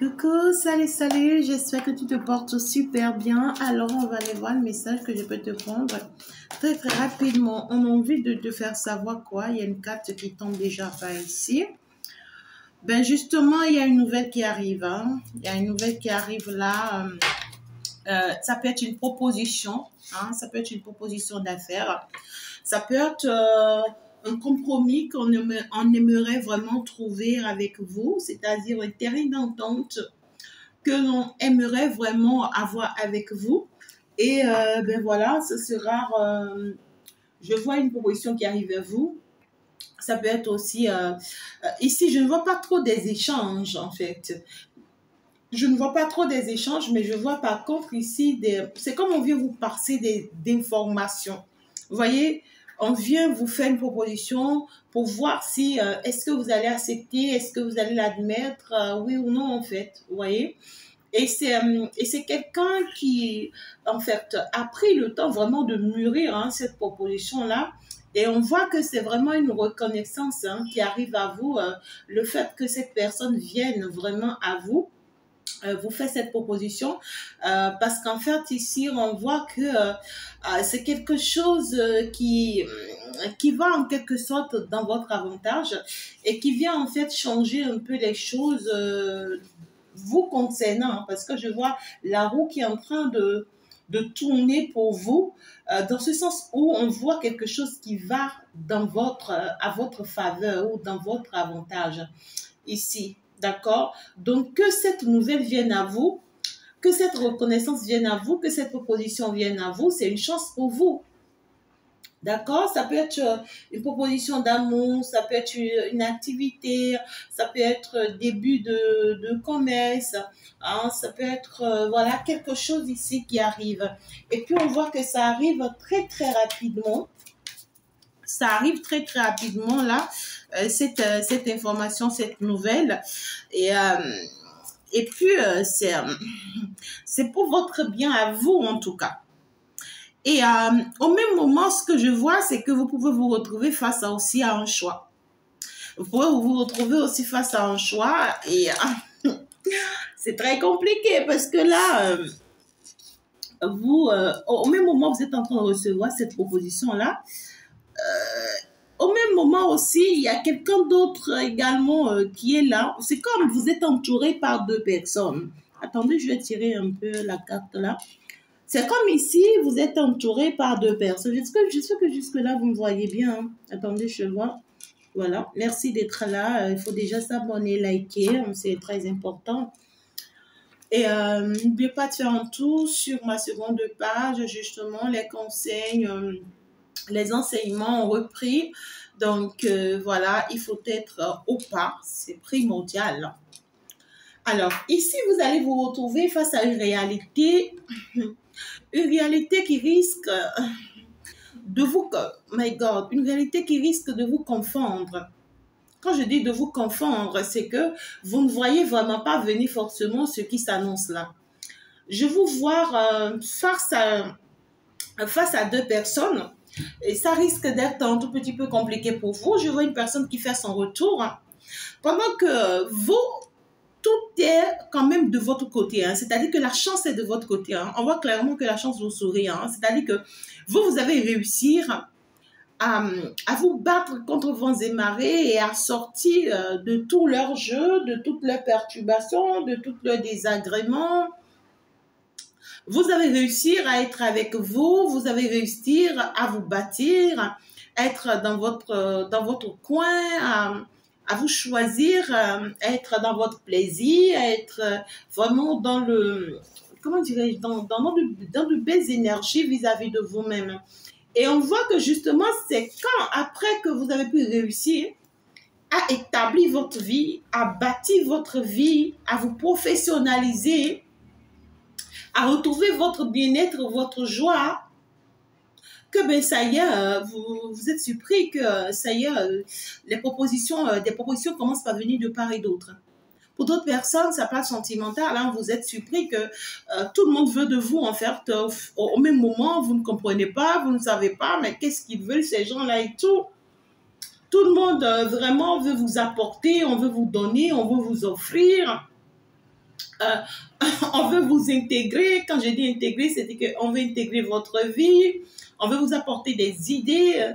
Coucou, salut, salut, j'espère que tu te portes super bien. Alors, on va aller voir le message que je peux te prendre très, très rapidement. On a envie de te faire savoir quoi. Il y a une carte qui tombe déjà par ici. Ben, justement, il y a une nouvelle qui arrive. Il y a une nouvelle qui arrive là. Ça peut être une proposition. Ça peut être une proposition d'affaires. Ça peut être un compromis qu'on aimerait vraiment trouver avec vous, c'est-à-dire un terrain d'entente que l'on aimerait vraiment avoir avec vous. Et ben voilà, ce sera, je vois une proposition qui arrive à vous. Ça peut être aussi, ici, je ne vois pas trop des échanges en fait. Je ne vois pas trop des échanges, mais je vois par contre ici, c'est comme on vient vous passer d'informations. Vous voyez, on vient vous faire une proposition pour voir si, est-ce que vous allez accepter, est-ce que vous allez l'admettre, oui ou non en fait, vous voyez. Et c'est quelqu'un qui, en fait, a pris le temps vraiment de mûrir cette proposition-là. Et on voit que c'est vraiment une reconnaissance qui arrive à vous, le fait que cette personne vienne vraiment à vous. Vous fait cette proposition parce qu'en fait ici on voit que c'est quelque chose qui va en quelque sorte dans votre avantage et qui vient en fait changer un peu les choses vous concernant, parce que je vois la roue qui est en train de tourner pour vous, dans ce sens où on voit quelque chose qui va à votre faveur ou dans votre avantage ici. D'accord? Donc, que cette nouvelle vienne à vous, que cette reconnaissance vienne à vous, que cette proposition vienne à vous, c'est une chance pour vous. D'accord? Ça peut être une proposition d'amour, ça peut être une activité, ça peut être début de commerce, ça peut être voilà, quelque chose ici qui arrive. Et puis, on voit que ça arrive très, très rapidement. Ça arrive très, très rapidement là, cette information, cette nouvelle. Et puis, c'est pour votre bien à vous, en tout cas. Et au même moment, ce que je vois, c'est que vous pouvez vous retrouver face aussi à un choix. Vous pouvez vous retrouver aussi face à un choix. Et c'est très compliqué parce que là, vous, au même moment, vous êtes en train de recevoir cette proposition-là. Au même moment aussi, il y a quelqu'un d'autre également qui est là. C'est comme vous êtes entouré par deux personnes. Attendez, je vais tirer un peu la carte là. C'est comme ici, vous êtes entouré par deux personnes. J'espère que jusque-là, vous me voyez bien. Attendez, je vois. Voilà. Merci d'être là. Il faut déjà s'abonner, liker. C'est très important. Et n'oubliez pas de faire un tour sur ma seconde page, justement, les conseils, les enseignements ont repris. Donc, voilà, il faut être au pas. C'est primordial. Alors, ici, vous allez vous retrouver face à une réalité qui risque de vous, my God, une réalité qui risque de vous confondre. Quand je dis de vous confondre, c'est que vous ne voyez vraiment pas venir forcément ce qui s'annonce là. Je vous vois face à deux personnes et ça risque d'être un tout petit peu compliqué pour vous. Je vois une personne qui fait son retour pendant que vous, tout est quand même de votre côté. C'est-à-dire que la chance est de votre côté. On voit clairement que la chance vous sourit. C'est-à-dire que vous allez réussir à vous battre contre vents et marées et à sortir de tout leur jeu, de toutes leurs perturbations, de tous leurs désagréments. Vous allez réussir à être avec vous, vous allez réussir à vous bâtir, être dans votre coin, à vous choisir, être dans votre plaisir, être vraiment dans le, comment dirais-je, dans de belles énergies vis-à-vis de vous-même. Et on voit que justement, c'est quand, après que vous avez pu réussir à établir votre vie, à bâtir votre vie, à vous professionnaliser, à retrouver votre bien-être, votre joie, que ben ça y est, vous êtes surpris que ça y est, des propositions commencent à venir de part et d'autre. Pour d'autres personnes, ça passe sentimental. Vous êtes surpris que tout le monde veut de vous, en fait. Au même moment, vous ne comprenez pas, vous ne savez pas, mais qu'est-ce qu'ils veulent, ces gens-là et tout. Tout le monde vraiment veut vous apporter, on veut vous donner, on veut vous offrir. on veut vous intégrer. Quand je dis intégrer, c'est qu'on veut intégrer votre vie. On veut vous apporter des idées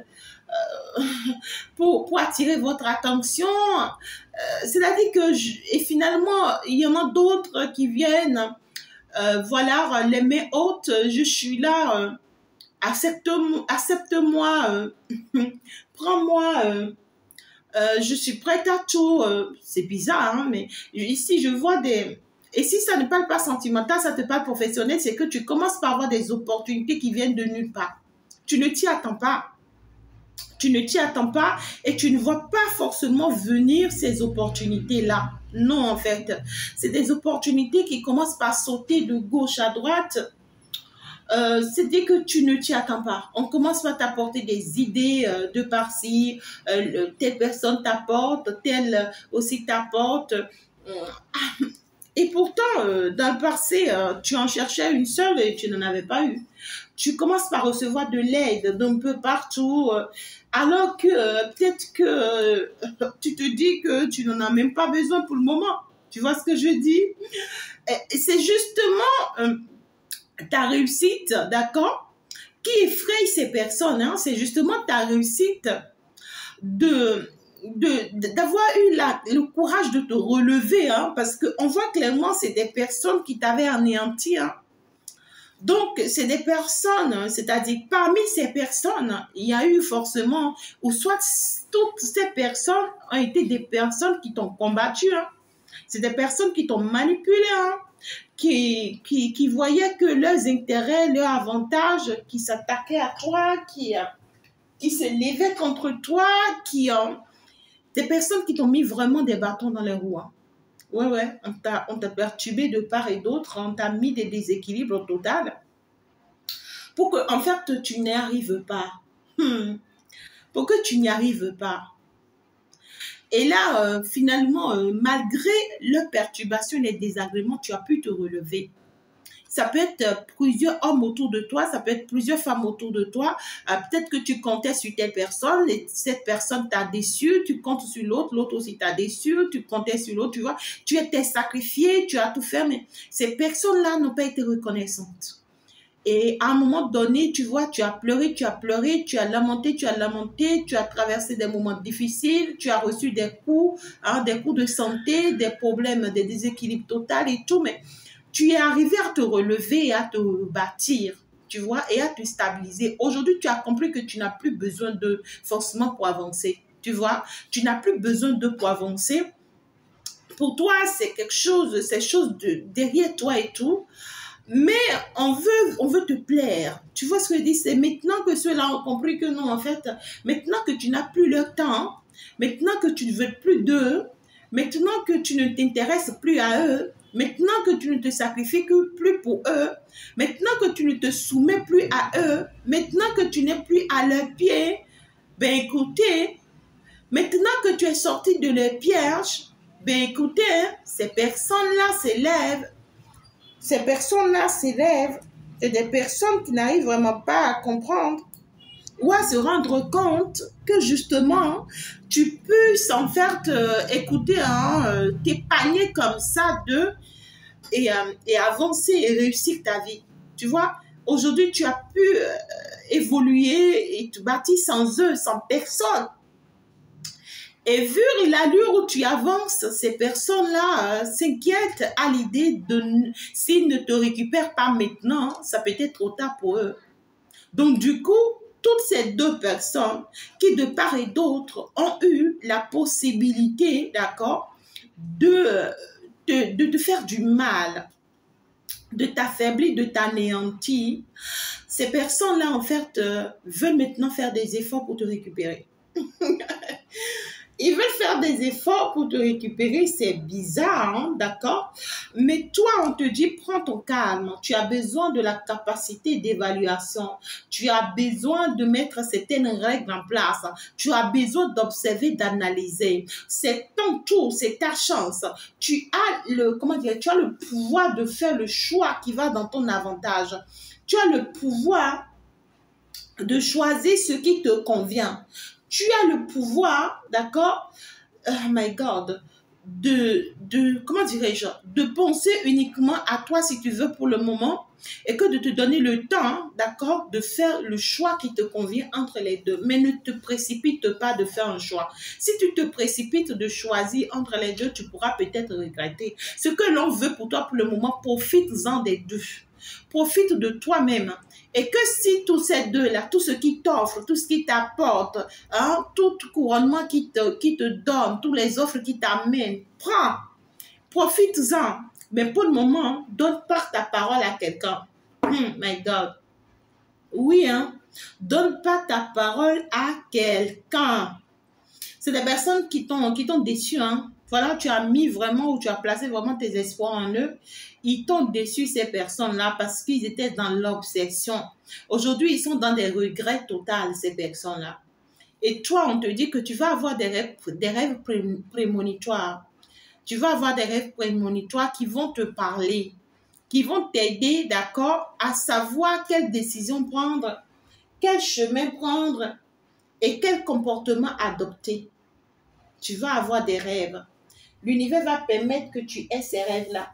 pour attirer votre attention. C'est-à-dire que, et finalement, il y en a d'autres qui viennent, voilà, les mains hautes, je suis là, accepte-moi, prends-moi, je suis prête à tout. C'est bizarre, hein, mais ici, je vois des... Et si ça ne parle pas sentimental, ça te parle professionnel, c'est que tu commences par avoir des opportunités qui viennent de nulle part. Tu ne t'y attends pas. Tu ne t'y attends pas et tu ne vois pas forcément venir ces opportunités-là. Non, en fait. C'est des opportunités qui commencent par sauter de gauche à droite. C'est dès que tu ne t'y attends pas. On commence par t'apporter des idées de par-ci. Telle personne t'apporte, telle aussi t'apporte. Et pourtant, dans le passé, tu en cherchais une seule et tu n'en avais pas eu. Tu commences par recevoir de l'aide d'un peu partout, alors que peut-être que tu te dis que tu n'en as même pas besoin pour le moment. Tu vois ce que je dis? C'est justement ta réussite, d'accord, qui effraie ces personnes. Hein? C'est justement ta réussite d'avoir eu le courage de te relever, hein, parce qu'on voit clairement c'est des personnes qui t'avaient anéanti. Hein. Donc, c'est des personnes, c'est-à-dire parmi ces personnes, il y a eu forcément, ou soit toutes ces personnes ont été des personnes qui t'ont combattu. Hein. C'est des personnes qui t'ont manipulé, hein, qui voyaient que leurs intérêts, leurs avantages, qui s'attaquaient à toi, qui se levaient contre toi, des personnes qui t'ont mis vraiment des bâtons dans les roues. Hein. Ouais, on t'a perturbé de part et d'autre, on t'a mis des déséquilibres total pour que, en fait, tu n'y arrives pas. Pour que tu n'y arrives pas. Et là, finalement, malgré leurs perturbations et les désagréments, tu as pu te relever. Ça peut être plusieurs hommes autour de toi, ça peut être plusieurs femmes autour de toi. Peut-être que tu comptais sur telle personne et cette personne t'a déçu, tu comptes sur l'autre, l'autre aussi t'a déçu, tu comptais sur l'autre, tu vois. Tu étais sacrifié, tu as tout fait, mais ces personnes-là n'ont pas été reconnaissantes. Et à un moment donné, tu vois, tu as pleuré, tu as lamenté, tu as traversé des moments difficiles, tu as reçu des coups de santé, des problèmes, des déséquilibres total et tout, mais tu es arrivé à te relever et à te bâtir, tu vois, et à te stabiliser. Aujourd'hui, tu as compris que tu n'as plus besoin de forcément pour avancer, tu vois. Tu n'as plus besoin de pour avancer. Pour toi, c'est quelque chose, c'est chose de derrière toi et tout. Mais on veut te plaire. Tu vois ce que je dis? C'est maintenant que ceux-là ont compris que non, en fait, maintenant que tu n'as plus leur temps, maintenant que tu ne veux plus d'eux, maintenant que tu ne t'intéresses plus à eux, maintenant que tu ne te sacrifies plus pour eux, maintenant que tu ne te soumets plus à eux, maintenant que tu n'es plus à leurs pieds, ben écoutez, maintenant que tu es sorti de leurs pièges, ben écoutez, ces personnes-là s'élèvent. Ces personnes-là s'élèvent. C'est des personnes qui n'arrivent vraiment pas à comprendre ou à se rendre compte que justement, tu puisses en faire écouter, t'épargner comme ça d'eux et avancer et réussir ta vie. Tu vois, aujourd'hui, tu as pu évoluer et te bâtir sans eux, sans personne. Et vu l'allure où tu avances, ces personnes-là s'inquiètent à l'idée de s'ils ne te récupèrent pas maintenant, ça peut être trop tard pour eux. Donc du coup, toutes ces deux personnes qui de part et d'autre ont eu la possibilité, d'accord, de te faire du mal, de t'affaiblir, de t'anéantir, ces personnes-là en fait veulent maintenant faire des efforts pour te récupérer. Ils veulent faire des efforts pour te récupérer, c'est bizarre, hein, d'accord? Mais toi, on te dit, prends ton calme. Tu as besoin de la capacité d'évaluation. Tu as besoin de mettre certaines règles en place. Tu as besoin d'observer, d'analyser. C'est ton tour, c'est ta chance. Tu as tu as le pouvoir de faire le choix qui va dans ton avantage. Tu as le pouvoir de choisir ce qui te convient. Tu as le pouvoir, d'accord, oh my God, comment dirais-je, de penser uniquement à toi si tu veux pour le moment et que de te donner le temps, d'accord, de faire le choix qui te convient entre les deux. Mais ne te précipite pas de faire un choix. Si tu te précipites de choisir entre les deux, tu pourras peut-être regretter. Ce que l'on veut pour toi pour le moment, profite-en des deux. Profite de toi-même. Et que si tous ces deux-là, tout ce qui t'offre, tout ce qui t'apporte, hein, tout couronnement qui te donne, toutes les offres qui t'amènent, prends, profite-en. Mais pour le moment, donne pas ta parole à quelqu'un. My God. Oui, hein. Donne pas ta parole à quelqu'un. C'est des personnes qui t'ont déçu, hein. Voilà, tu as mis vraiment, ou tu as placé vraiment tes espoirs en eux. Ils t'ont déçu, ces personnes-là, parce qu'ils étaient dans l'obsession. Aujourd'hui, ils sont dans des regrets totaux, ces personnes-là. Et toi, on te dit que tu vas avoir des rêves prémonitoires. Tu vas avoir des rêves prémonitoires qui vont te parler, qui vont t'aider, d'accord, à savoir quelle décision prendre, quel chemin prendre et quel comportement adopter. Tu vas avoir des rêves. L'univers va permettre que tu aies ces rêves-là.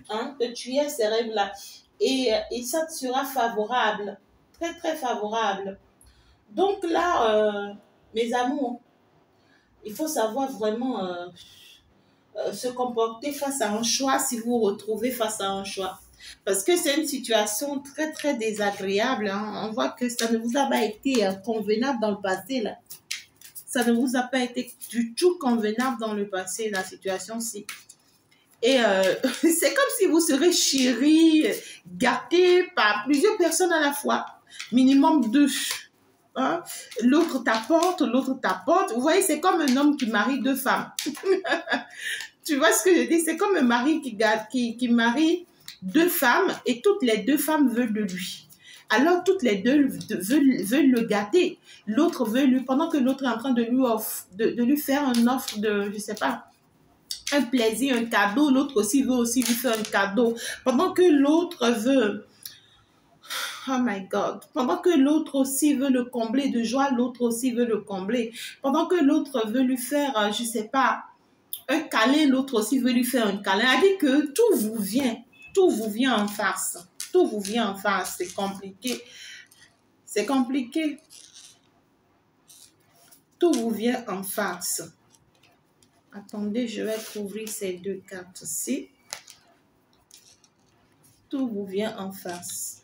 Hein, que tu aies ces rêves-là. Et ça te sera favorable. Très, très favorable. Donc là, mes amours, il faut savoir vraiment se comporter face à un choix si vous vous retrouvez face à un choix. Parce que c'est une situation très, très désagréable. Hein. On voit que ça ne vous a pas été convenable dans le passé, là. Ça ne vous a pas été du tout convenable dans le passé, la situation-ci. Et c'est comme si vous serez chéri, gâté par plusieurs personnes à la fois. Minimum 2. Hein? L'autre t'apporte, l'autre t'apporte. Vous voyez, c'est comme un homme qui marie 2 femmes. Tu vois ce que je dis? C'est comme un mari qui marie 2 femmes et toutes les 2 femmes veulent de lui. Alors, toutes les deux veulent le gâter. L'autre veut lui, pendant que l'autre est en train de lui faire une offre de, je sais pas, un plaisir, un cadeau, l'autre aussi veut aussi lui faire un cadeau. Pendant que l'autre veut, oh my God, pendant que l'autre aussi veut le combler de joie, l'autre aussi veut le combler. Pendant que l'autre veut lui faire, je sais pas, un câlin, l'autre aussi veut lui faire un câlin. Elle dit que tout vous vient en face. Tout vous vient en face, c'est compliqué. C'est compliqué. Tout vous vient en face. Attendez, je vais ouvrir ces 2 cartes-ci. Tout vous vient en face.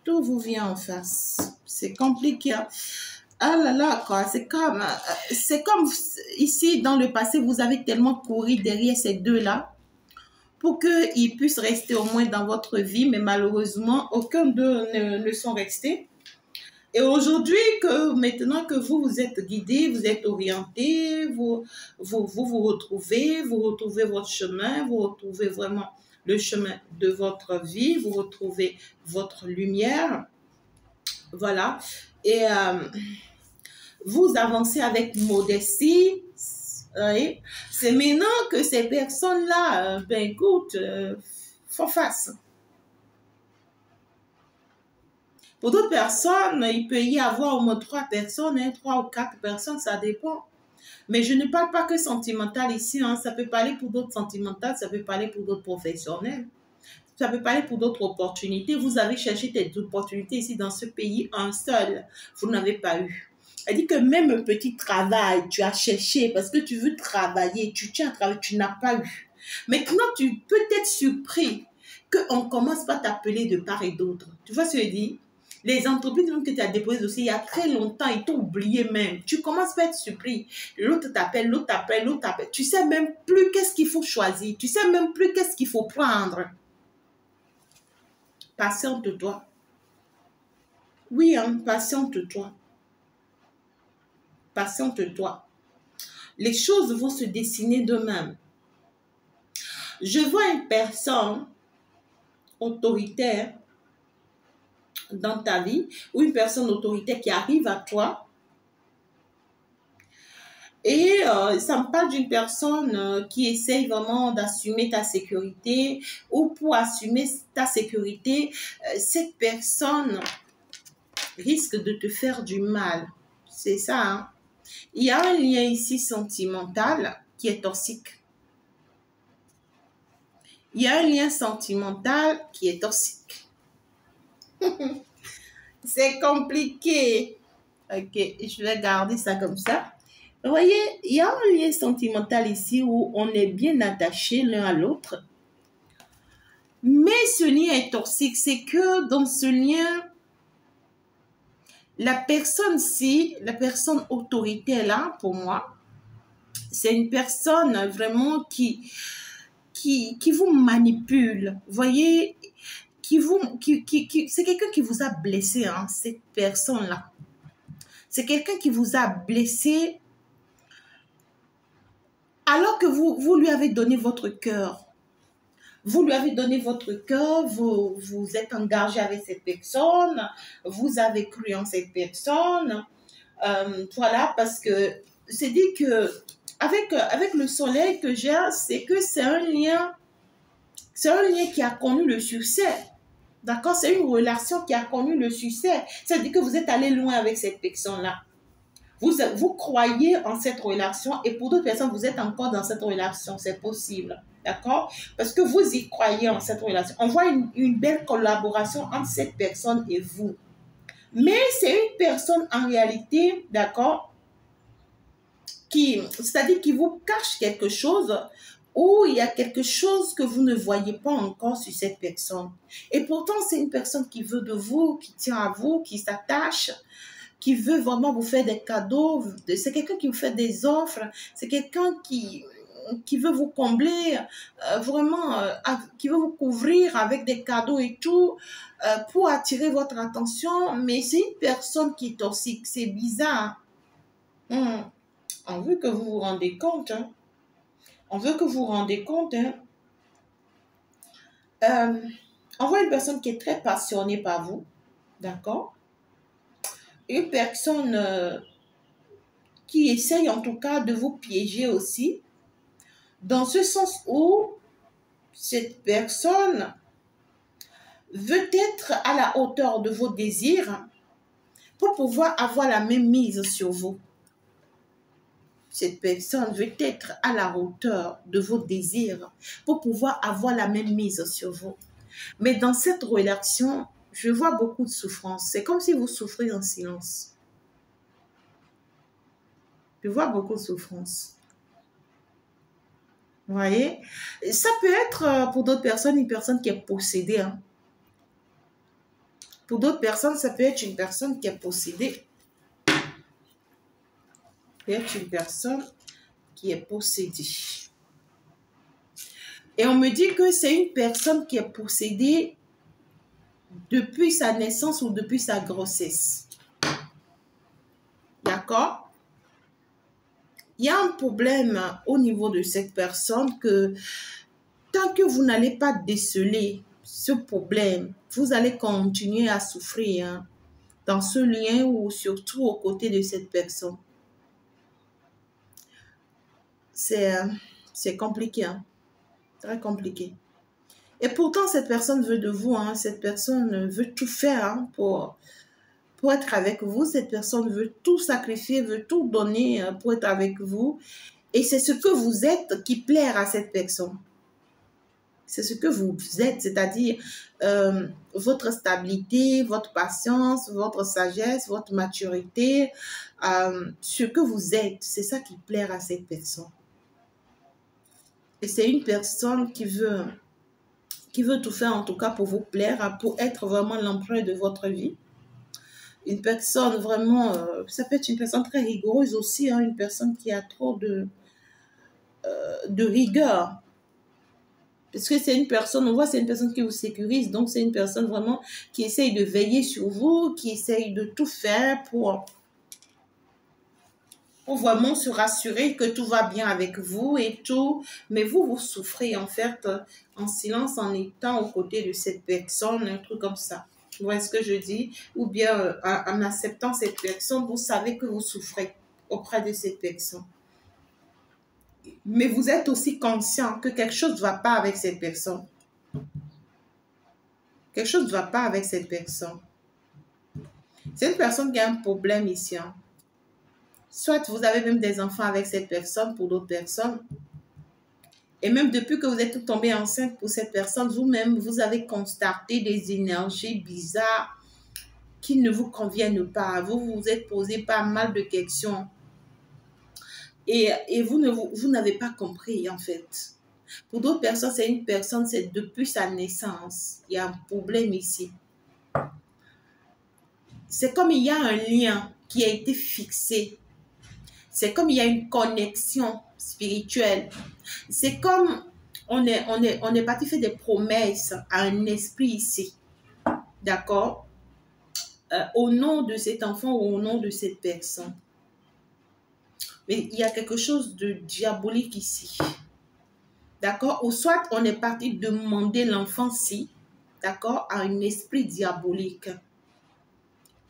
Tout vous vient en face. C'est compliqué. Ah là là, quoi. C'est comme ici, dans le passé, vous avez tellement couru derrière ces deux-là pour qu'ils puissent rester au moins dans votre vie, mais malheureusement, aucun d'eux ne sont restés. Et aujourd'hui, maintenant que vous êtes guidé, vous êtes orienté, vous retrouvez votre chemin, vous retrouvez vraiment le chemin de votre vie, vous retrouvez votre lumière. Voilà. Et vous avancez avec modestie. Oui. C'est maintenant que ces personnes-là, ben écoute, font face. Pour d'autres personnes, il peut y avoir au moins 3 personnes, hein, 3 ou 4 personnes, ça dépend. Mais je ne parle pas que sentimental ici, hein, ça peut parler pour d'autres sentimentales, ça peut parler pour d'autres professionnels, ça peut parler pour d'autres opportunités. Vous avez cherché des opportunités ici dans ce pays, un seul, vous n'avez pas eu. Elle dit que même un petit travail, tu as cherché parce que tu veux travailler, tu tiens à travailler, tu n'as pas eu. Maintenant, tu peux être surpris qu'on commence par t'appeler de part et d'autre. Tu vois ce que je dis? Les entreprises même que tu as déposées aussi il y a très longtemps, ils t'ont oublié même. Tu commences par être surpris. L'autre t'appelle, l'autre t'appelle, l'autre t'appelle. Tu sais même plus qu'est-ce qu'il faut choisir. Tu sais même plus qu'est-ce qu'il faut prendre. Patiente-toi. Oui, hein, patiente-toi. Patiente-toi. Les choses vont se dessiner d'eux-mêmes. Je vois une personne autoritaire dans ta vie ou une personne autoritaire qui arrive à toi et ça me parle d'une personne qui essaye vraiment d'assumer ta sécurité ou pour assumer ta sécurité, cette personne risque de te faire du mal. C'est ça, hein? Il y a un lien ici sentimental qui est toxique. Il y a un lien sentimental qui est toxique. C'est compliqué. Ok, je vais garder ça comme ça. Vous voyez, il y a un lien sentimental ici où on est bien attachés l'un à l'autre. Mais ce lien est toxique. C'est que dans ce lien, la personne autoritaire là, pour moi, c'est une personne vraiment qui vous manipule. Vous voyez, c'est quelqu'un qui vous a blessé, hein, cette personne-là. C'est quelqu'un qui vous a blessé alors que vous lui avez donné votre cœur. Vous lui avez donné votre cœur, vous êtes engagé avec cette personne, vous avez cru en cette personne. Voilà, parce que c'est dit que avec le soleil que j'ai, c'est que c'est un lien qui a connu le succès. D'accord? C'est une relation qui a connu le succès. C'est-à-dire que vous êtes allé loin avec cette personne-là. Vous croyez en cette relation et pour d'autres personnes, vous êtes encore dans cette relation. C'est possible. D'accord? Parce que vous y croyez en cette relation. On voit une belle collaboration entre cette personne et vous. Mais c'est une personne en réalité, d'accord, c'est-à-dire qui vous cache quelque chose ou il y a quelque chose que vous ne voyez pas encore sur cette personne. Et pourtant, c'est une personne qui veut de vous, qui tient à vous, qui s'attache, qui veut vraiment vous faire des cadeaux. C'est quelqu'un qui vous fait des offres. C'est quelqu'un qui veut vous combler, qui veut vous couvrir avec des cadeaux et tout, pour attirer votre attention. Mais c'est une personne qui est toxique. C'est bizarre. On veut que vous vous rendez compte. Hein. On veut que vous vous rendez compte. Hein. On voit une personne qui est très passionnée par vous. D'accord? Une personne qui essaye en tout cas de vous piéger aussi. Dans ce sens où cette personne veut être à la hauteur de vos désirs pour pouvoir avoir la même mise sur vous. Cette personne veut être à la hauteur de vos désirs pour pouvoir avoir la même mise sur vous. Mais dans cette relation, je vois beaucoup de souffrance. C'est comme si vous souffrez en silence. Je vois beaucoup de souffrance. Vous voyez? Ça peut être pour d'autres personnes une personne qui est possédée. Hein. Pour d'autres personnes, ça peut être une personne qui est possédée. Peut être une personne qui est possédée. Et on me dit que c'est une personne qui est possédée depuis sa naissance ou depuis sa grossesse. D'accord? Il y a un problème au niveau de cette personne que tant que vous n'allez pas déceler ce problème, vous allez continuer à souffrir hein, dans ce lien ou surtout aux côtés de cette personne. C'est compliqué, hein? Très compliqué. Et pourtant, cette personne veut de vous, hein? Cette personne veut tout faire hein, pour être avec vous. Cette personne veut tout sacrifier, veut tout donner pour être avec vous. Et c'est ce que vous êtes qui plaît à cette personne. C'est ce que vous êtes, c'est-à-dire votre stabilité, votre patience, votre sagesse, votre maturité, ce que vous êtes, c'est ça qui plaît à cette personne. Et c'est une personne qui veut tout faire en tout cas pour vous plaire, pour être vraiment l'empereur de votre vie. Une personne vraiment, ça peut être une personne très rigoureuse aussi, hein, une personne qui a trop de rigueur. Parce que c'est une personne, on voit c'est une personne qui vous sécurise, donc c'est une personne vraiment qui essaye de veiller sur vous, qui essaye de tout faire pour vraiment se rassurer que tout va bien avec vous et tout. Mais vous souffrez en fait en silence en étant aux côtés de cette personne, un truc comme ça. Vous voyez ce que je dis? Ou bien en acceptant cette personne, vous savez que vous souffrez auprès de cette personne. Mais vous êtes aussi conscient que quelque chose ne va pas avec cette personne. Quelque chose ne va pas avec cette personne. C'est une personne qui a un problème ici. Hein. Soit vous avez même des enfants avec cette personne, pour d'autres personnes. Et même depuis que vous êtes tombé enceinte pour cette personne, vous-même, vous avez constaté des énergies bizarres qui ne vous conviennent pas. Vous vous êtes posé pas mal de questions. Et vous n'avez pas compris, en fait. Pour d'autres personnes, c'est une personne, c'est depuis sa naissance. Il y a un problème ici. C'est comme il y a un lien qui a été fixé. C'est comme il y a une connexion spirituelle. C'est comme on est parti faire des promesses à un esprit ici. D'accord? Au nom de cet enfant ou au nom de cette personne. Mais il y a quelque chose de diabolique ici. D'accord? Ou soit on est parti demander l'enfant-ci, d'accord, à un esprit diabolique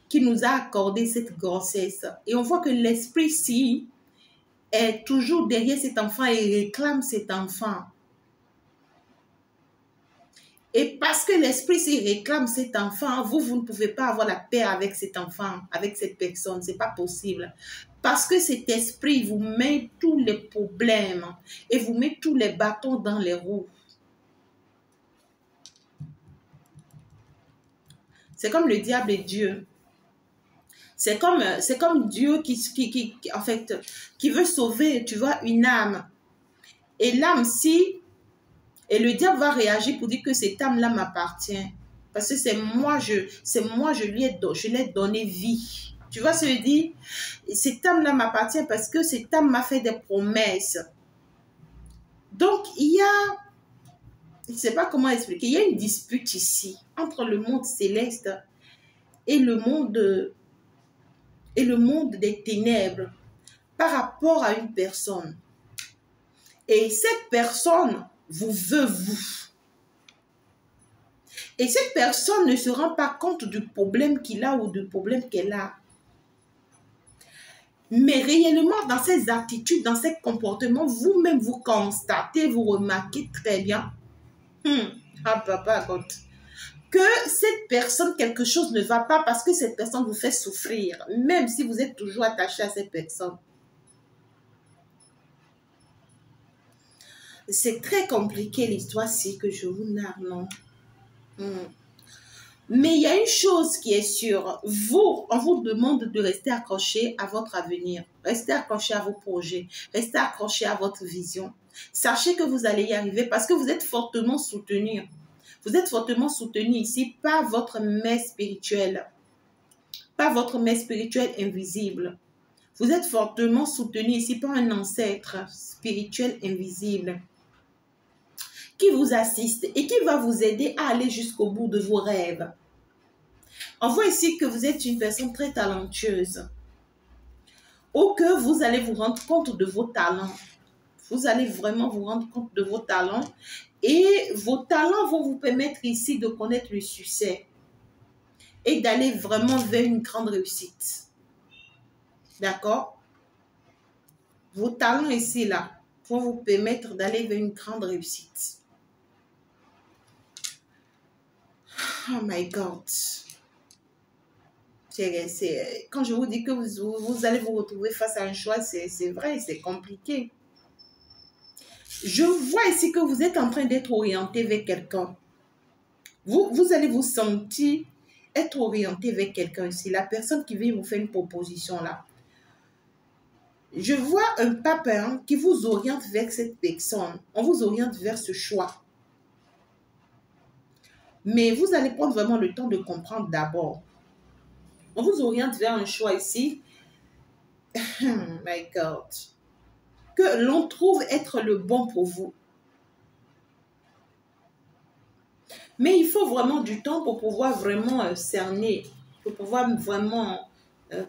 qui nous a accordé cette grossesse. Et on voit que l'esprit-ci est toujours derrière cet enfant et réclame cet enfant. Et parce que l'esprit-ci réclame cet enfant, vous ne pouvez pas avoir la paix avec cet enfant, avec cette personne. Ce n'est pas possible. Parce que cet esprit vous met tous les problèmes et vous met tous les bâtons dans les roues. C'est comme le diable et Dieu. C'est comme Dieu en fait, qui veut sauver, tu vois, une âme. Et l'âme, et le diable va réagir pour dire que cette âme-là m'appartient. Parce que c'est moi, je l'ai donné vie. Tu vois ce que je dis? Cette âme-là m'appartient parce que cette âme m'a fait des promesses. Donc, il y a, je ne sais pas comment expliquer, il y a une dispute ici entre le monde céleste et le monde des ténèbres par rapport à une personne. Et cette personne vous veut vous. Et cette personne ne se rend pas compte du problème qu'il a ou du problème qu'elle a. Mais réellement, dans ses attitudes, dans ses comportements, vous-même, vous constatez, vous remarquez très bien que cette personne, quelque chose ne va pas parce que cette personne vous fait souffrir, même si vous êtes toujours attaché à cette personne. C'est très compliqué l'histoire-ci que je vous narre, non? Mais il y a une chose qui est sûre. On vous demande de rester accroché à votre avenir. Restez accroché à vos projets. Restez accroché à votre vision. Sachez que vous allez y arriver parce que vous êtes fortement soutenu. Vous êtes fortement soutenu ici par votre mère spirituelle. Par votre mère spirituelle invisible. Vous êtes fortement soutenu ici par un ancêtre spirituel invisible qui vous assiste et qui va vous aider à aller jusqu'au bout de vos rêves. On voit ici que vous êtes une personne très talentueuse ou que vous allez vous rendre compte de vos talents. Vous allez vraiment vous rendre compte de vos talents et vos talents vont vous permettre ici de connaître le succès et d'aller vraiment vers une grande réussite. D'accord? Vos talents ici, là, vont vous permettre d'aller vers une grande réussite. Oh my God. Quand je vous dis que vous allez vous retrouver face à un choix, c'est vrai, c'est compliqué. Je vois ici que vous êtes en train d'être orienté vers quelqu'un. Vous allez vous sentir être orienté vers quelqu'un ici. La personne qui vient vous faire une proposition là. Je vois un papa qui vous oriente vers cette personne. On vous oriente vers ce choix. Mais vous allez prendre vraiment le temps de comprendre d'abord. On vous oriente vers un choix ici. My God. Que l'on trouve être le bon pour vous. Mais il faut vraiment du temps pour pouvoir vraiment cerner, pour pouvoir vraiment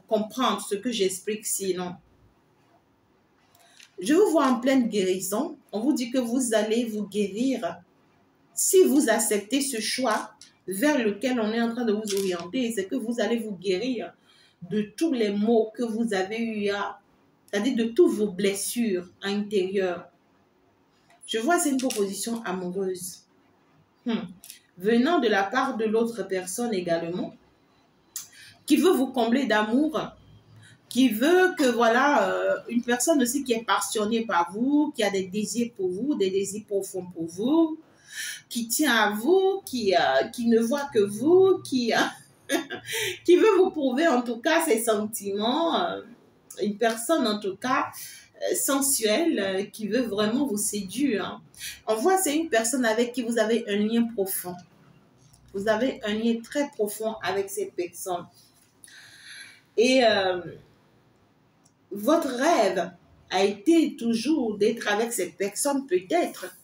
comprendre ce que j'explique sinon. Je vous vois en pleine guérison. On vous dit que vous allez vous guérir si vous acceptez ce choix vers lequel on est en train de vous orienter. C'est que vous allez vous guérir de tous les maux que vous avez eu à, c'est-à-dire de toutes vos blessures à l'intérieur. Je vois c'est une proposition amoureuse. Venant de la part de l'autre personne également, qui veut vous combler d'amour, qui veut que, voilà, une personne aussi qui est passionnée par vous, qui a des désirs pour vous, des désirs profonds pour vous, qui tient à vous, qui ne voit que vous, qui veut vous prouver en tout cas ses sentiments, une personne en tout cas sensuelle qui veut vraiment vous séduire. Hein. On voit c'est une personne avec qui vous avez un lien profond. Vous avez un lien très profond avec cette personne. Et votre rêve a été toujours d'être avec cette personne peut-être.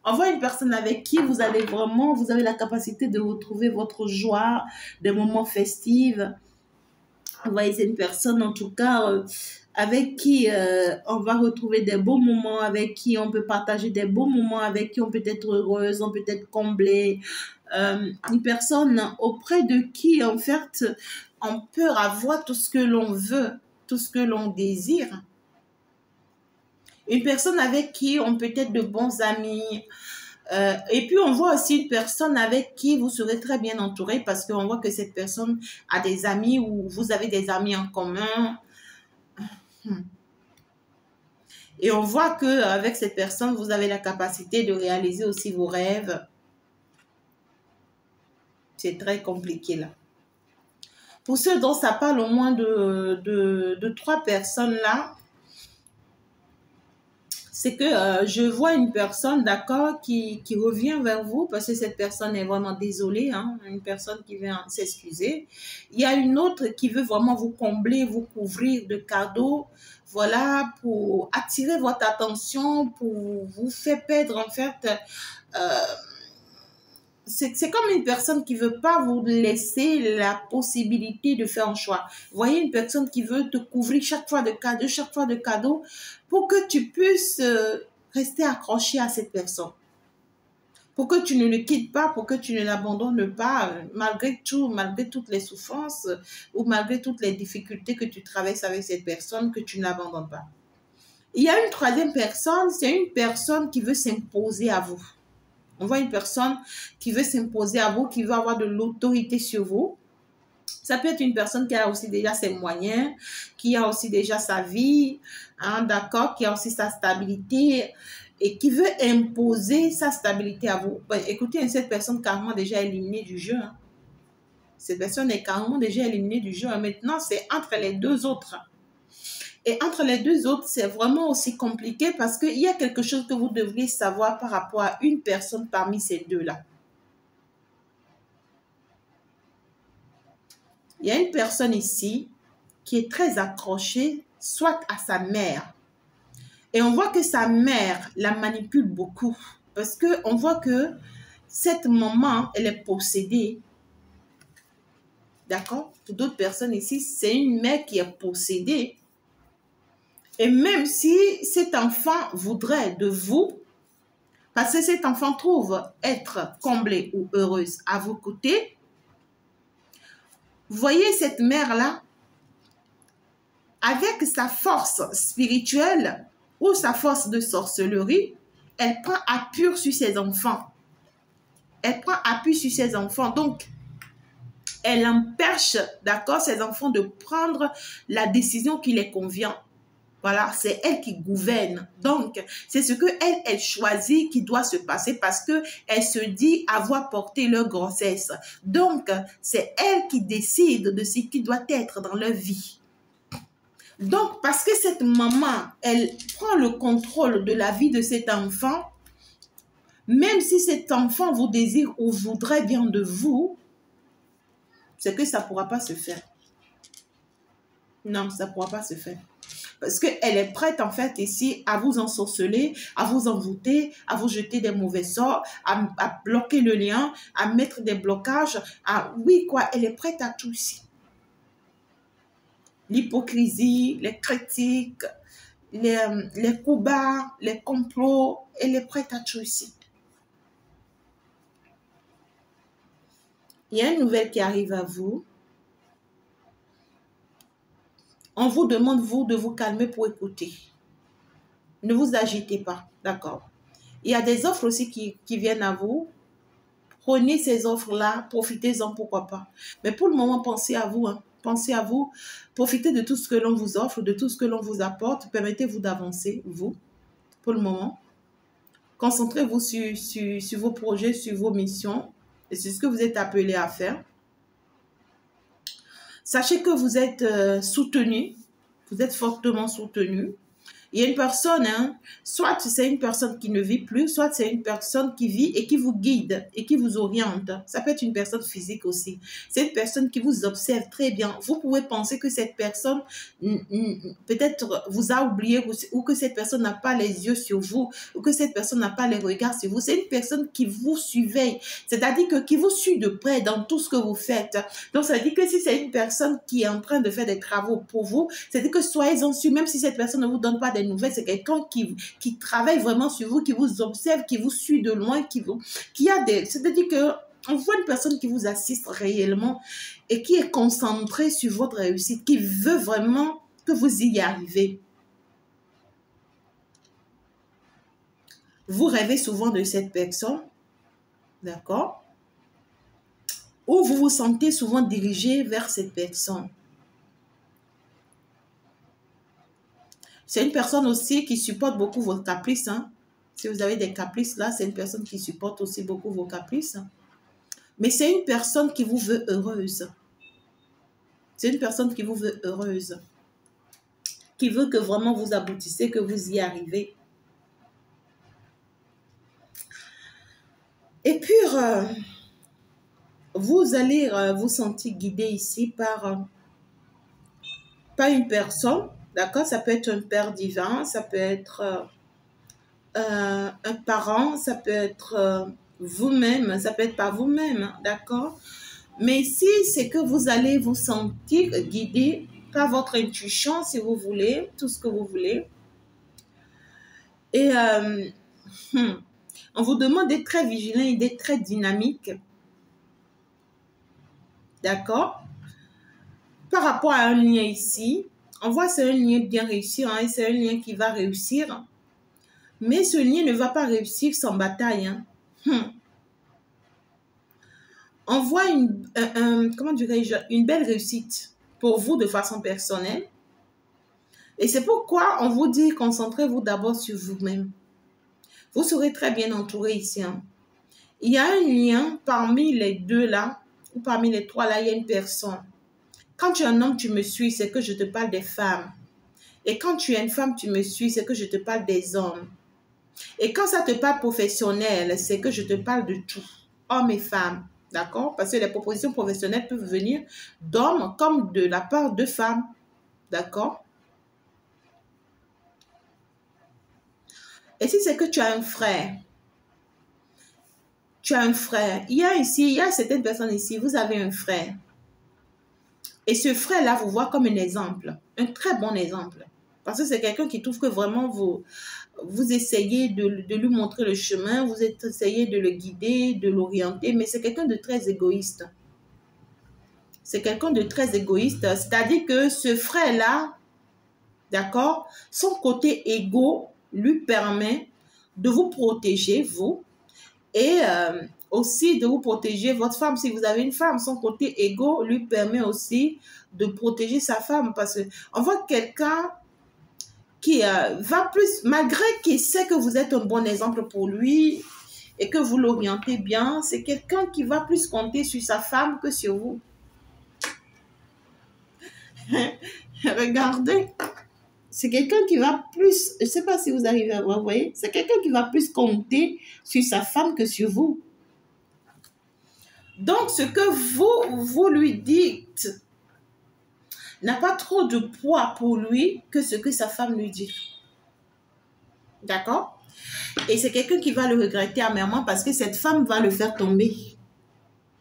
On voit une personne avec qui vous allez vraiment, vous avez la capacité de retrouver votre joie, des moments festifs. Vous voyez, c'est une personne en tout cas avec qui on va retrouver des beaux moments, avec qui on peut partager des beaux moments, avec qui on peut être heureuse, on peut être comblé. Une personne auprès de qui en fait on peut avoir tout ce que l'on veut, tout ce que l'on désire. Une personne avec qui on peut être de bons amis. Et puis, on voit aussi une personne avec qui vous serez très bien entouré parce qu'on voit que cette personne a des amis ou vous avez des amis en commun. Et on voit qu'avec cette personne, vous avez la capacité de réaliser aussi vos rêves. C'est très compliqué là. Pour ceux dont ça parle au moins de 3 personnes là, c'est que je vois une personne, d'accord, qui revient vers vous parce que cette personne est vraiment désolée, hein, une personne qui vient s'excuser. Il y a une autre qui veut vraiment vous combler, vous couvrir de cadeaux, voilà, pour attirer votre attention, pour vous faire perdre en fait... c'est comme une personne qui ne veut pas vous laisser la possibilité de faire un choix. Vous voyez, une personne qui veut te couvrir chaque fois de cadeaux, pour que tu puisses rester accroché à cette personne. Pour que tu ne le quittes pas, pour que tu ne l'abandonnes pas, malgré tout, malgré toutes les souffrances ou malgré toutes les difficultés que tu traverses avec cette personne, que tu ne l'abandonnes pas. Il y a une 3e personne, c'est une personne qui veut s'imposer à vous. On voit une personne qui veut s'imposer à vous, qui veut avoir de l'autorité sur vous. Ça peut être une personne qui a aussi déjà ses moyens, qui a aussi déjà sa vie, hein, d'accord, qui a aussi sa stabilité et qui veut imposer sa stabilité à vous. Ben, écoutez, cette personne est carrément déjà éliminée du jeu. Hein. Cette personne est carrément déjà éliminée du jeu. Maintenant, c'est entre les 2 autres. Et entre les 2 autres, c'est vraiment aussi compliqué parce qu'il y a quelque chose que vous devriez savoir par rapport à une personne parmi ces 2-là. Il y a une personne ici qui est très accrochée, soit à sa mère. Et on voit que sa mère la manipule beaucoup. Parce qu'on voit que cette maman, elle est possédée. D'accord? Pour d'autres personnes ici, c'est une mère qui est possédée. Et même si cet enfant voudrait de vous, parce que cet enfant trouve être comblé ou heureuse à vos côtés, voyez cette mère-là, avec sa force spirituelle ou sa force de sorcellerie, elle prend appui sur ses enfants. Elle prend appui sur ses enfants. Donc, elle empêche, d'accord, ses enfants de prendre la décision qui les convient. Voilà, c'est elle qui gouverne. Donc, c'est ce que elle choisit qui doit se passer parce que elle se dit avoir porté leur grossesse. Donc, c'est elle qui décide de ce qui doit être dans leur vie. Donc, parce que cette maman, elle prend le contrôle de la vie de cet enfant, même si cet enfant vous désire ou voudrait bien de vous, c'est que ça ne pourra pas se faire. Non, ça ne pourra pas se faire. Parce qu'elle est prête, en fait, ici, à vous ensorceler, à vous envoûter, à vous jeter des mauvais sorts, à bloquer le lien, à mettre des blocages. Oui, quoi, elle est prête à tout ici. L'hypocrisie, les critiques, les coups bas, les complots, elle est prête à tout ici. Il y a une nouvelle qui arrive à vous. On vous demande, vous, de vous calmer pour écouter. Ne vous agitez pas, d'accord? Il y a des offres aussi qui viennent à vous. Prenez ces offres-là, profitez-en, pourquoi pas. Mais pour le moment, pensez à vous. Hein. Pensez à vous. Profitez de tout ce que l'on vous offre, de tout ce que l'on vous apporte. Permettez-vous d'avancer, vous, pour le moment. Concentrez-vous sur vos projets, sur vos missions et sur ce que vous êtes appelé à faire. Sachez que vous êtes soutenu. Vous êtes fortement soutenu. Il y a une personne, hein, soit c'est une personne qui ne vit plus, soit c'est une personne qui vit et qui vous guide et qui vous oriente. Ça peut être une personne physique aussi. C'est une personne qui vous observe très bien. Vous pouvez penser que cette personne peut-être vous a oublié ou que cette personne n'a pas les yeux sur vous ou que cette personne n'a pas les regards sur vous. C'est une personne qui vous surveille, c'est-à-dire que qui vous suit de près dans tout ce que vous faites. Donc, ça veut dire que si c'est une personne qui est en train de faire des travaux pour vous, c'est-à-dire que soyez-en sûrs, même si cette personne ne vous donne pas des nouvelles, c'est quelqu'un qui travaille vraiment sur vous, qui vous observe, qui vous suit de loin, c'est-à-dire que on voit une personne qui vous assiste réellement et qui est concentrée sur votre réussite, qui veut vraiment que vous y arrivez. Vous rêvez souvent de cette personne, d'accord? Ou vous vous sentez souvent dirigé vers cette personne. C'est une personne aussi qui supporte beaucoup vos caprices. Hein. Si vous avez des caprices là, c'est une personne qui supporte aussi beaucoup vos caprices. Mais c'est une personne qui vous veut heureuse. C'est une personne qui vous veut heureuse. Qui veut que vraiment vous aboutissez, que vous y arrivez. Et puis, vous allez vous sentir guidé ici par une personne. D'accord? Ça peut être un père divin, ça peut être un parent, ça peut être vous-même, ça peut être pas vous-même, d'accord? Mais ici, c'est que vous allez vous sentir guidé par votre intuition, si vous voulez, tout ce que vous voulez. Et on vous demande d'être très vigilant et d'être très dynamique, d'accord? Par rapport à un lien ici, on voit que c'est un lien bien réussi, hein, et c'est un lien qui va réussir. Mais ce lien ne va pas réussir sans bataille. Hein. On voit comment dirais-je, une belle réussite pour vous de façon personnelle. Et c'est pourquoi on vous dit, concentrez-vous d'abord sur vous-même. Vous serez très bien entouré ici. Hein. Il y a un lien parmi les deux là, ou parmi les trois là, il y a une personne. Quand tu es un homme, tu me suis, c'est que je te parle des femmes. Et quand tu es une femme, tu me suis, c'est que je te parle des hommes. Et quand ça te parle professionnel, c'est que je te parle de tout, hommes et femmes, d'accord? Parce que les propositions professionnelles peuvent venir d'hommes comme de la part de femmes, d'accord? Et si c'est que tu as un frère, il y a certaines personnes ici, vous avez un frère. Et ce frère-là vous voit comme un exemple, un très bon exemple. Parce que c'est quelqu'un qui trouve que vraiment vous essayez de lui montrer le chemin, vous essayez de le guider, de l'orienter, mais c'est quelqu'un de très égoïste. C'est quelqu'un de très égoïste, c'est-à-dire que ce frère-là, d'accord, son côté égo lui permet de vous protéger, vous, et aussi de vous protéger votre femme. Si vous avez une femme, son côté égo lui permet aussi de protéger sa femme, parce qu'on voit quelqu'un qui va plus, malgré qu'il sait que vous êtes un bon exemple pour lui et que vous l'orientez bien, c'est quelqu'un qui va plus compter sur sa femme que sur vous. Regardez, c'est quelqu'un qui va plus, je ne sais pas si vous arrivez à voir, vous voyez, c'est quelqu'un qui va plus compter sur sa femme que sur vous. Donc, ce que vous lui dites n'a pas trop de poids pour lui que ce que sa femme lui dit. D'accord? Et c'est quelqu'un qui va le regretter amèrement parce que cette femme va le faire tomber.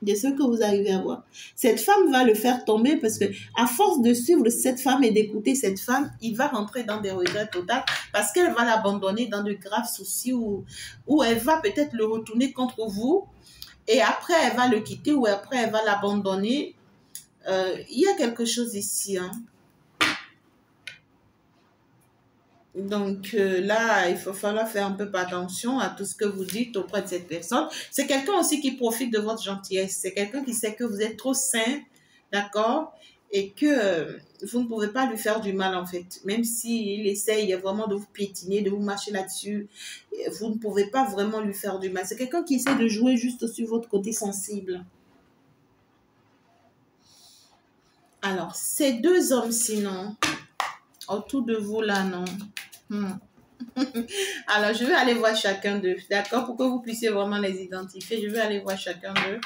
De ce que vous arrivez à voir. Cette femme va le faire tomber parce que à force de suivre cette femme et d'écouter cette femme, il va rentrer dans des regrets totaux parce qu'elle va l'abandonner dans de graves soucis ou elle va peut-être le retourner contre vous et après elle va le quitter ou après elle va l'abandonner. Il y a quelque chose ici. Hein. Donc là, il va falloir faire un peu attention à tout ce que vous dites auprès de cette personne. C'est quelqu'un aussi qui profite de votre gentillesse. C'est quelqu'un qui sait que vous êtes trop sain, d'accord? et que vous ne pouvez pas lui faire du mal en fait. Même s'il essaye vraiment de vous piétiner, de vous marcher là-dessus, vous ne pouvez pas vraiment lui faire du mal. C'est quelqu'un qui essaie de jouer juste sur votre côté sensible. Alors, ces deux hommes sinon, autour de vous là, non. Alors, je vais aller voir chacun d'eux, d'accord? Pour que vous puissiez vraiment les identifier, je vais aller voir chacun d'eux.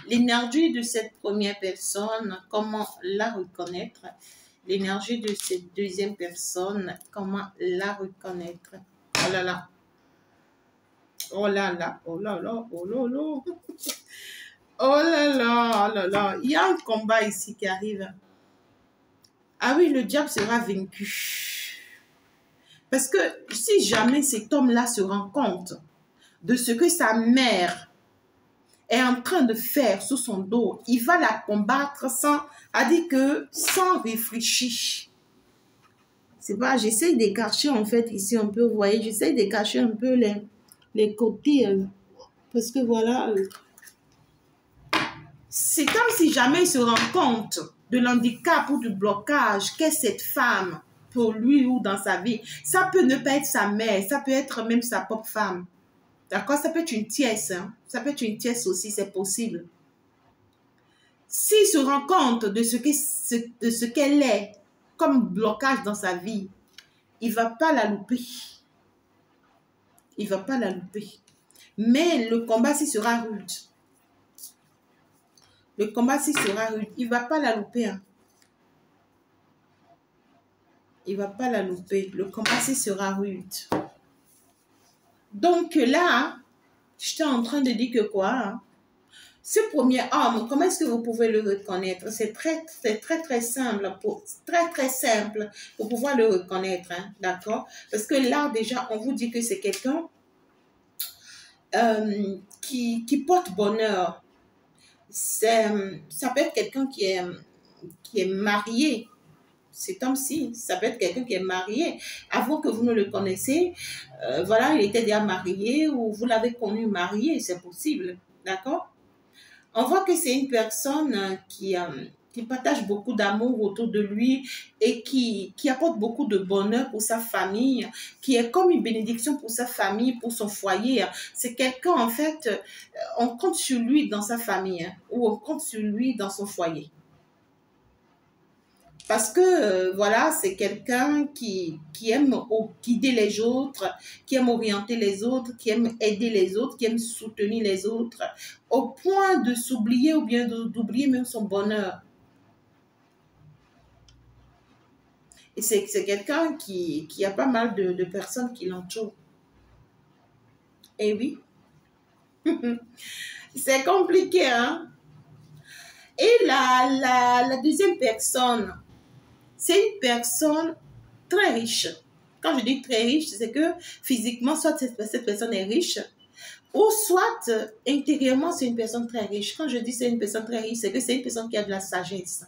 L'énergie de cette première personne, comment la reconnaître? L'énergie de cette deuxième personne, comment la reconnaître? Oh là là. Oh là là, oh là là, oh là là. Oh là là, oh là là. Il y a un combat ici qui arrive. Ah oui, le diable sera vaincu. Parce que si jamais cet homme-là se rend compte de ce que sa mère est en train de faire sous son dos, il va la combattre sans réfléchir. C'est pas, j'essaie de cacher en fait ici un peu, vous voyez, j'essaie de cacher un peu les côtés, parce que voilà, c'est comme si jamais il se rend compte de l'handicap ou du blocage qu'est cette femme pour lui ou dans sa vie. Ça peut ne pas être sa mère, ça peut être même sa propre femme. D'accord? Ça peut être une tierce. Hein? Ça peut être une tierce aussi, c'est possible. S'il se rend compte de ce qu'elle est comme blocage dans sa vie, il ne va pas la louper. Il ne va pas la louper. Mais le combat, s'il sera rude. Le combat, s'il sera rude, il ne va pas la louper. Hein? Il ne va pas la louper. Le combat, s'il sera rude. Donc là, j'étais en train de dire que quoi? Hein? Ce premier homme, comment est-ce que vous pouvez le reconnaître? C'est très simple, très simple pour pouvoir le reconnaître, hein? D'accord? Parce que là, déjà, on vous dit que c'est quelqu'un qui porte bonheur. Ça peut être quelqu'un qui est marié. Cet homme-ci, ça peut être quelqu'un qui est marié. Avant que vous ne le connaissiez, voilà, il était déjà marié ou vous l'avez connu marié, c'est possible, d'accord? On voit que c'est une personne qui partage beaucoup d'amour autour de lui et qui apporte beaucoup de bonheur pour sa famille, qui est comme une bénédiction pour sa famille, pour son foyer. C'est quelqu'un, en fait, on compte sur lui dans sa famille ou on compte sur lui dans son foyer. Parce que, voilà, c'est quelqu'un qui aime guider les autres, qui aime orienter les autres, qui aime aider les autres, qui aime soutenir les autres, au point de s'oublier ou bien d'oublier même son bonheur. Et c'est quelqu'un qui a pas mal de personnes qui l'entourent. Eh oui. C'est compliqué, hein? Et la deuxième personne, c'est une personne très riche. Quand je dis très riche, c'est que physiquement, soit cette personne est riche, ou soit intérieurement, c'est une personne très riche. Quand je dis c'est une personne très riche, c'est que c'est une personne qui a de la sagesse.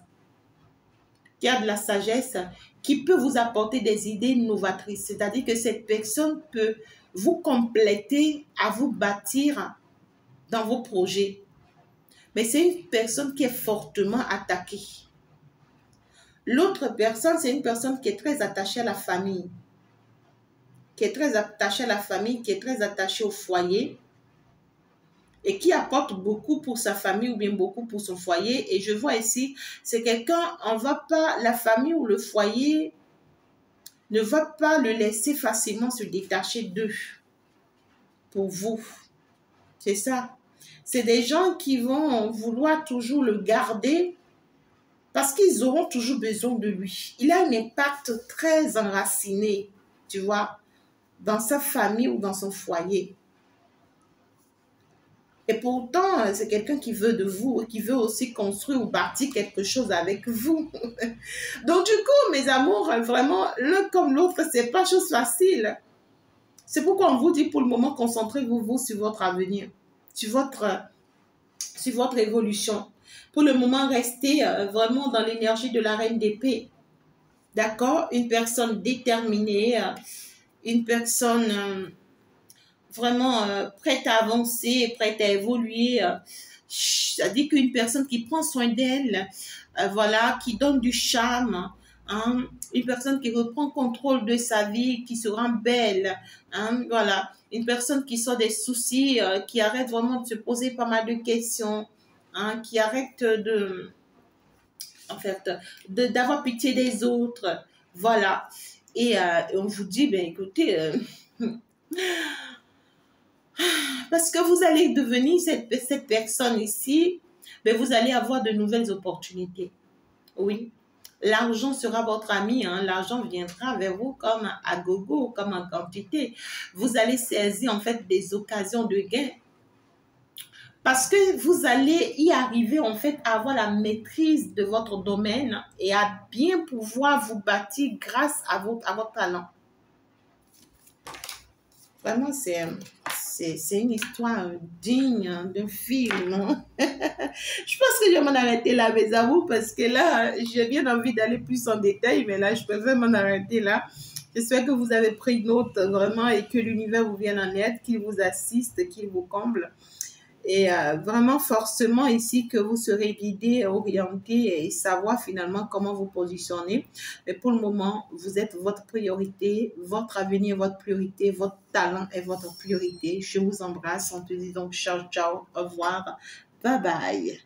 Qui a de la sagesse, qui peut vous apporter des idées novatrices. C'est-à-dire que cette personne peut vous compléter, à vous bâtir dans vos projets. Mais c'est une personne qui est fortement attaquée. L'autre personne, c'est une personne qui est très attachée à la famille. Qui est très attachée à la famille, qui est très attachée au foyer. Et qui apporte beaucoup pour sa famille ou bien beaucoup pour son foyer. Et je vois ici, c'est quelqu'un, la famille ou le foyer ne va pas le laisser facilement se détacher d'eux. Pour vous. C'est ça. C'est des gens qui vont vouloir toujours le garder parce qu'ils auront toujours besoin de lui. Il a un impact très enraciné, tu vois, dans sa famille ou dans son foyer. Et pourtant, c'est quelqu'un qui veut de vous, qui veut aussi construire ou bâtir quelque chose avec vous. Donc du coup, mes amours, vraiment, l'un comme l'autre, c'est pas chose facile. C'est pourquoi on vous dit pour le moment, concentrez-vous sur votre avenir, sur votre évolution. Pour le moment, restez vraiment dans l'énergie de la reine d'épée. D'accord? Une personne déterminée, une personne vraiment prête à avancer, prête à évoluer, C'est-à-dire qu'une personne qui prend soin d'elle, voilà, qui donne du charme, hein, une personne qui reprend contrôle de sa vie, qui se rend belle, hein, voilà, une personne qui sort des soucis, qui arrête vraiment de se poser pas mal de questions, hein, qui arrête en fait, d'avoir pitié des autres, voilà. Et on vous dit, ben écoutez, parce que vous allez devenir cette personne ici, mais vous allez avoir de nouvelles opportunités. Oui. L'argent sera votre ami, hein. L'argent viendra vers vous comme à gogo, comme en quantité. Vous allez saisir en fait des occasions de gain. Parce que vous allez y arriver en fait à avoir la maîtrise de votre domaine et à bien pouvoir vous bâtir grâce à votre talent. Vraiment, c'est une histoire digne d'un film. Hein? Je pense que je vais m'en arrêter là, mes amours, parce que là, j'ai bien envie d'aller plus en détail, mais là, je préfère m'en arrêter là. J'espère que vous avez pris note vraiment et que l'univers vous vienne en aide, qu'il vous assiste, qu'il vous comble. Et vraiment, forcément, ici, que vous serez guidé, orienté et savoir finalement comment vous positionner. Mais pour le moment, vous êtes votre priorité, votre avenir, votre priorité, votre talent est votre priorité. Je vous embrasse en te disant ciao, ciao, au revoir, bye bye.